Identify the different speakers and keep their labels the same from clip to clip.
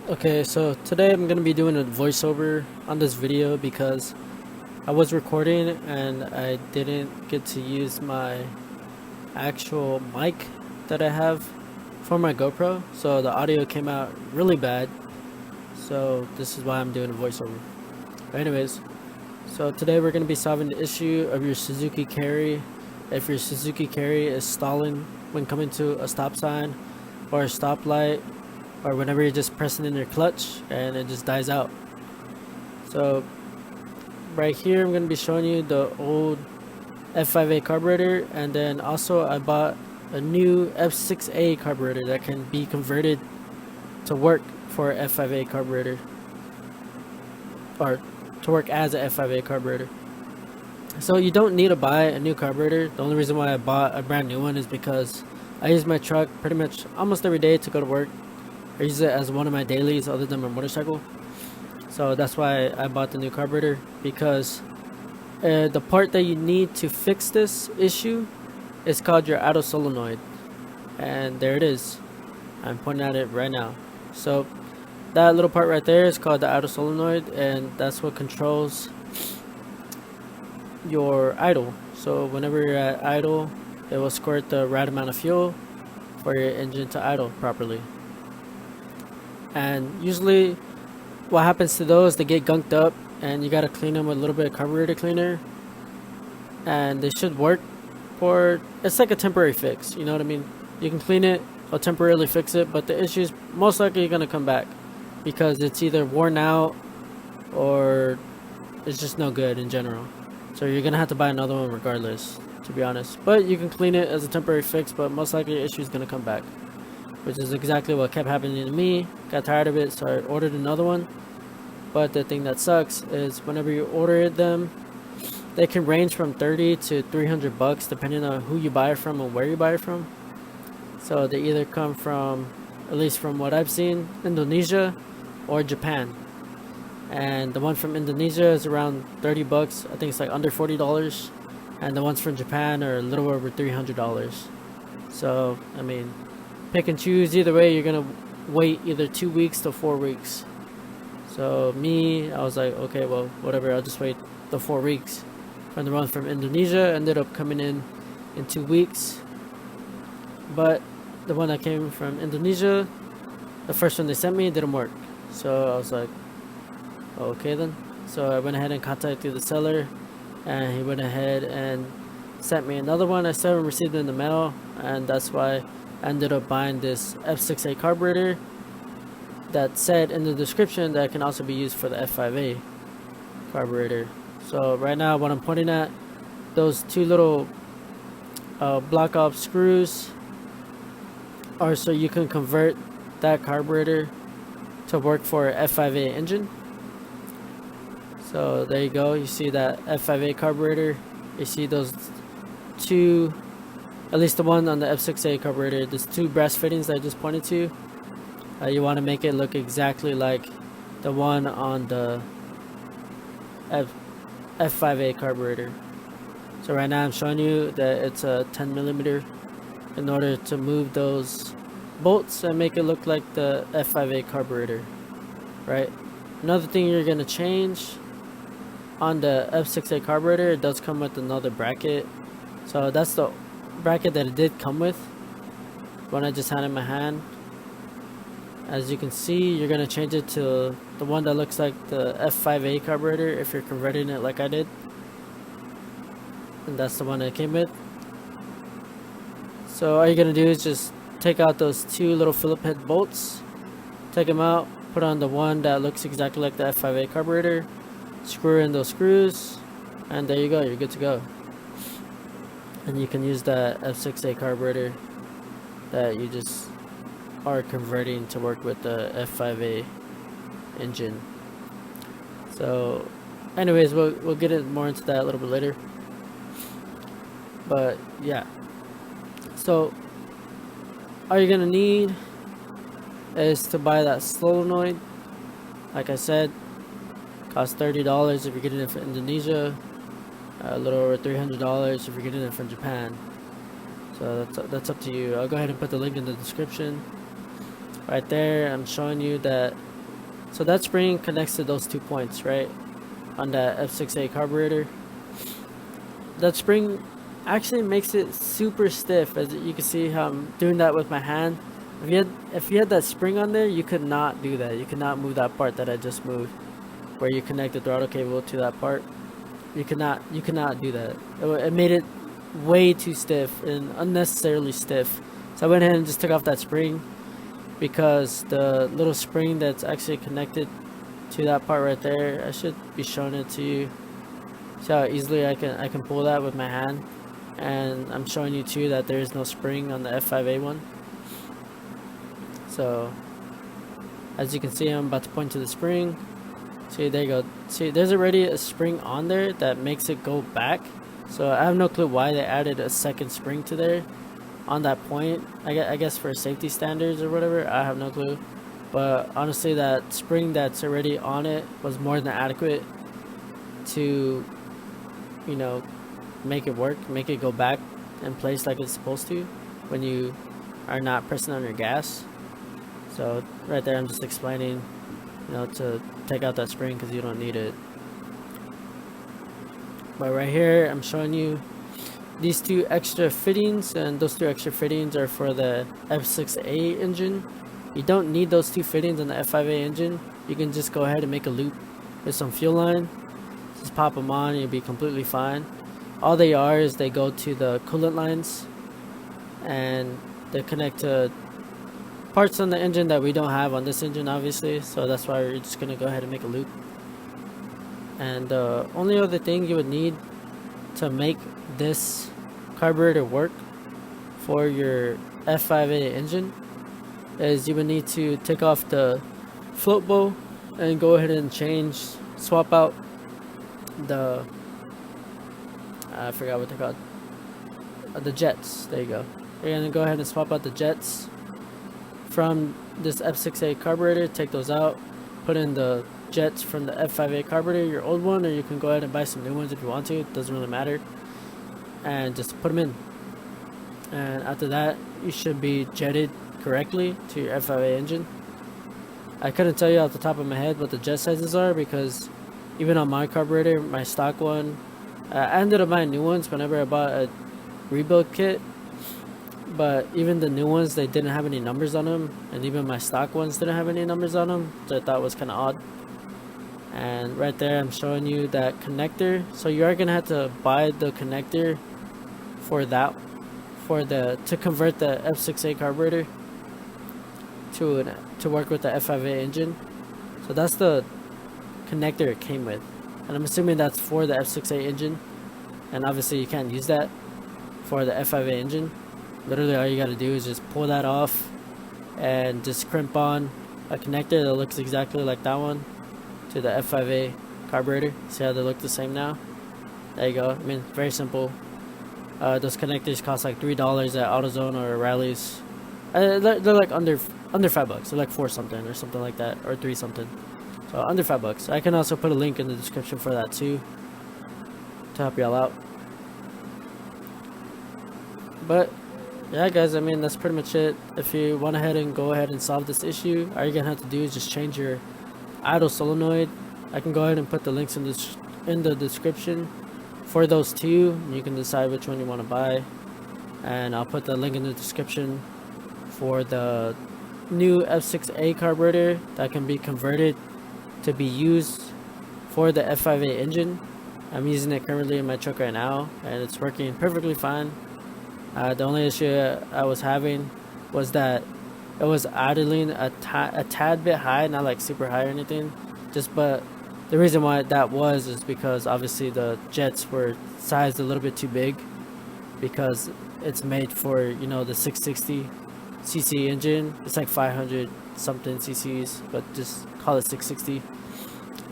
Speaker 1: Okay, so today I'm going to be doing a voiceover on this video because I was recording and I didn't get to use my actual mic that I have for my GoPro, so the audio came out really bad. So this is why I'm doing a voiceover. But anyways, so today we're going to be solving the issue of your Suzuki Carry. If your Suzuki Carry is stalling when coming to a stop sign or a stoplight, or whenever you're just pressing in your clutch and it just dies out. So right here I'm going to be showing you the old F5A carburetor, and then also I bought a new F6A carburetor that can be converted to work for F5A carburetor, or to work as a F5A carburetor. So you don't need to buy a new carburetor. The only reason why I bought a brand new one is because I use my truck pretty much almost every day to go to work. I use it as one of my dailies other than my motorcycle. So that's why I bought the new carburetor, because the part that you need to fix this issue is called your auto solenoid. And there it is. I'm pointing at it right now. So that little part right there is called the auto solenoid, and that's what controls your idle. So whenever you're at idle, it will squirt the right amount of fuel for your engine to idle properly. And usually what happens to those, they get gunked up and you got to clean them with a little bit of carburetor cleaner, and they should work for, it's like a temporary fix, you know what I mean? You can clean it or temporarily fix it, but the issue is most likely going to come back because it's either worn out or it's just no good in general. So you're going to have to buy another one regardless, to be honest. But you can clean it as a temporary fix, but most likely the issue is going to come back, which is exactly what kept happening to me. Got tired of it, so I ordered another one. But the thing that sucks is whenever you order them, they can range from 30 to 300 bucks depending on who you buy it from and where you buy it from. So they either come from, at least from what I've seen, Indonesia or Japan. And the one from Indonesia is around 30 bucks. I think it's like under $40. And the ones from Japan are a little over $300. So, I mean, pick and choose. Either way, you're gonna wait either 2 weeks to 4 weeks. So me, I was like, okay, well, whatever, I'll just wait the 4 weeks. And the one from Indonesia ended up coming in 2 weeks. But the one that came from Indonesia, the first one they sent me, didn't work. So I was like, okay then. So I went ahead and contacted the seller, and he went ahead and sent me another one. I still haven't received it in the mail, and that's why I ended up buying this F6A carburetor that said in the description that can also be used for the F5A carburetor. So right now what I'm pointing at, those two little block off screws are so you can convert that carburetor to work for an F5A engine. So there you go, you see that F5A carburetor, you see those two, at least the one on the F6A carburetor, there's two brass fittings that I just pointed to. You want to make it look exactly like the one on the F5A carburetor. So right now I'm showing you that it's a 10 millimeter in order to move those bolts and make it look like the F5A carburetor, right? Another thing you're going to change on the F6A carburetor, it does come with another bracket. So that's the bracket that it did come with when I just had it in my hand. As you can see, you're going to change it to the one that looks like the F5A carburetor if you're converting it like I did. And that's the one that it came with. So all you're going to do is just take out those two little Phillip head bolts, take them out, put on the one that looks exactly like the F5A carburetor, screw in those screws, and there you go, you're good to go. And you can use that F6A carburetor that you just are converting to work with the F5A engine. So anyways, we'll get it more into that a little bit later. But yeah, so all you're gonna need is to buy that solenoid. Like I said, costs $30 if you're getting it from Indonesia, a little over $300 if you're getting it from Japan. So that's up to you. I'll go ahead and put the link in the description. Right there, I'm showing you that So that spring connects to those 2 points, right, on that F6A carburetor. That spring actually makes it super stiff, as you can see how I'm doing that with my hand. If you had that spring on there, you could not do that. You could not move that part that I just moved, where you connect the throttle cable to that part. You could not do that. It made it way too stiff and unnecessarily stiff. So I went ahead and just took off that spring, because the little spring that's actually connected to that part right there, I should be showing it to you. See how easily I can pull that with my hand. And I'm showing you too that there is no spring on the F5A one. So as you can see, I'm about to point to the spring. See, there you go. See, there's already a spring on there that makes it go back. So I have no clue why they added a second spring to there on that point. I guess for safety standards or whatever. I have no clue. But honestly, that spring that's already on it was more than adequate to, you know, make it work, make it go back in place like it's supposed to when you are not pressing on your gas. So right there, I'm just explaining, you know, to take out that spring because you don't need it. But right here, I'm showing you these 2 extra fittings, and those 2 extra fittings are for the F6A engine. You don't need those 2 fittings on the F5A engine. You can just go ahead and make a loop with some fuel line. Just pop them on and you'll be completely fine. All they are is they go to the coolant lines, and they connect to parts on the engine that we don't have on this engine, obviously. So that's why we're just gonna go ahead and make a loop. And the only other thing you would need to make this carburetor work for your F5A engine is you would need to take off the float bow and go ahead and swap out the, I forgot what they're called, the jets. There you go. You're gonna go ahead and swap out the jets from this F6A carburetor, take those out, put in the jets from the F5A carburetor, your old one, or you can go ahead and buy some new ones if you want to. It doesn't really matter. And just put them in. And after that, you should be jetted correctly to your F5A engine. I couldn't tell you off the top of my head what the jet sizes are, because even on my carburetor, my stock one, I ended up buying new ones whenever I bought a rebuild kit. But even the new ones, they didn't have any numbers on them, and even my stock ones didn't have any numbers on them, so I thought was kind of odd. And right there, I'm showing you that connector. So you are gonna have to buy the connector for that, to convert the F6A carburetor to work with the F5A engine. So that's the connector it came with, and I'm assuming that's for the F6A engine. And obviously, you can't use that for the F5A engine. Literally, all you gotta do is just pull that off and just crimp on a connector that looks exactly like that one to the F5A carburetor. See how they look the same now? There you go. I mean, very simple. Those connectors cost like $3 at AutoZone or Rally's. They're like under $5. They're like 4 something or something like that, or 3 something. So under $5. I can also put a link in the description for that too, to help y'all out. But yeah, guys, I mean, that's pretty much it. If you want to go ahead and solve this issue, all you're gonna have to do is just change your idle solenoid. I can go ahead and put the links in the description for those 2. You can decide which one you want to buy, and I'll put the link in the description for the new F6A carburetor that can be converted to be used for the F5A engine. I'm using it currently in my truck right now, and it's working perfectly fine. The only issue I was having was that it was idling a tad bit high, not like super high or anything. But the reason why that is because obviously the jets were sized a little bit too big, because it's made for, you know, the 660 cc engine. It's like 500 something cc's, but just call it 660.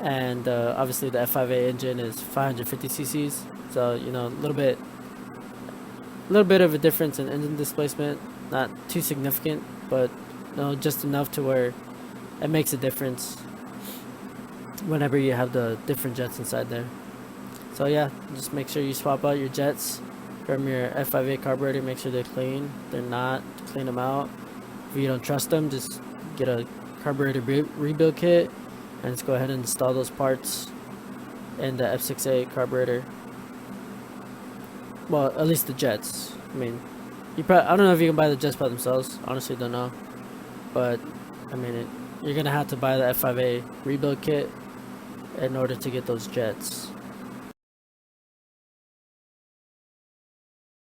Speaker 1: And obviously the F5A engine is 550 cc's, so, you know, a little bit of a difference in engine displacement. Not too significant, but, you know, just enough to where it makes a difference whenever you have the different jets inside there. So yeah, just make sure you swap out your jets from your F5A carburetor. Make sure they're clean. If they're not, clean them out. If you don't trust them, just get a carburetor rebuild kit and let's go ahead and install those parts in the F6A carburetor. Well, at least the jets. I mean, I don't know if you can buy the jets by themselves. Honestly, don't know. But I mean, you're gonna have to buy the F5A rebuild kit in order to get those jets.